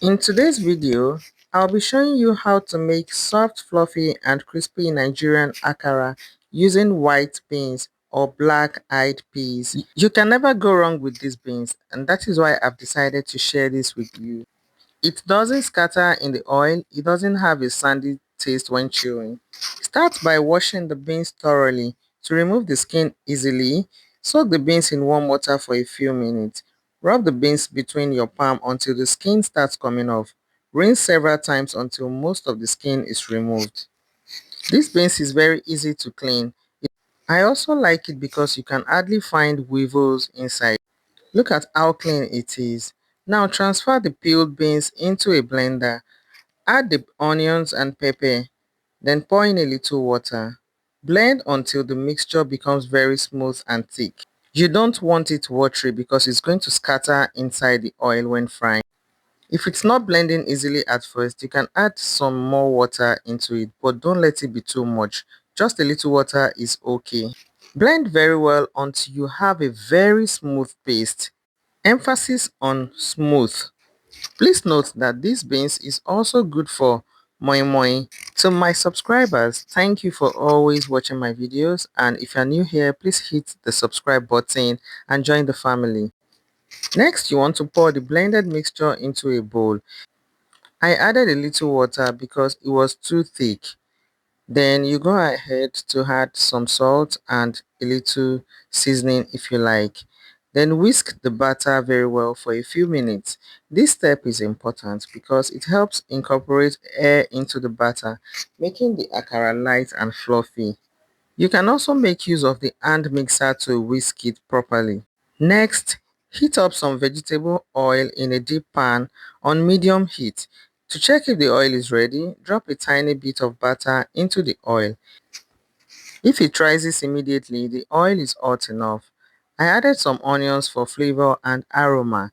In today's video, I'll be showing you how to make soft, fluffy and crispy Nigerian akara using white beans or black-eyed peas. You can never go wrong with these beans, and that is why I've decided to share this with you. It doesn't scatter in the oil, it doesn't have a sandy taste when chewing. Start by washing the beans thoroughly to remove the skin easily. Soak the beans in warm water for a few minutes. Rub the beans between your palm until the skin starts coming off. Rinse several times until most of the skin is removed. This beans is very easy to clean. I also like it because you can hardly find weevils inside. Look at how clean it is. Now transfer the peeled beans into a blender. Add the onions and pepper, then pour in a little water. Blend until the mixture becomes very smooth and thick. You don't want it watery because it's going to scatter inside the oil when frying. If it's not blending easily at first, you can add some more water into it, but don't let it be too much. Just a little water is okay. Blend very well until you have a very smooth paste. Emphasis on smooth. Please note that this beans is also good for moi moi. To my subscribers, thank you for always watching my videos, and if you're new here, please hit the subscribe button and join the family. Next, you want to pour the blended mixture into a bowl. I added a little water because it was too thick. Then you go ahead to add some salt and a little seasoning if you like. Then whisk the batter very well for a few minutes. This step is important because it helps incorporate air into the batter, making the akara light and fluffy. You can also make use of the hand mixer to whisk it properly. Next, heat up some vegetable oil in a deep pan on medium heat. To check if the oil is ready, drop a tiny bit of butter into the oil. If it rises immediately, the oil is hot enough. I added some onions for flavor and aroma,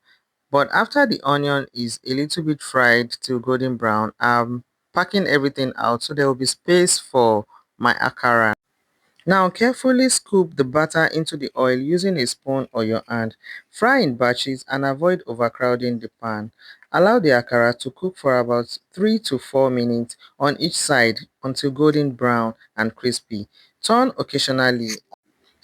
but after the onion is a little bit fried to golden brown, I'm packing everything out so there will be space for my akara. Now carefully scoop the batter into the oil using a spoon or your hand. Fry in batches and avoid overcrowding the pan. Allow the akara to cook for about 3 to 4 minutes on each side until golden brown and crispy. Turn occasionally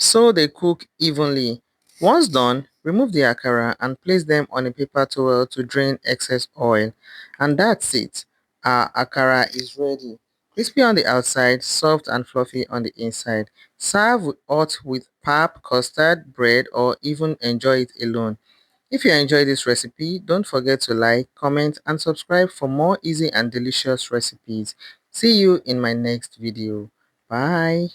so they cook evenly. Once done, remove the akara and place them on a paper towel to drain excess oil. And that's it. Our akara is ready. Crispy on the outside, soft and fluffy on the inside. Serve hot with pap, custard, bread, or even enjoy it alone. If you enjoyed this recipe, don't forget to like, comment, and subscribe for more easy and delicious recipes. See you in my next video. Bye.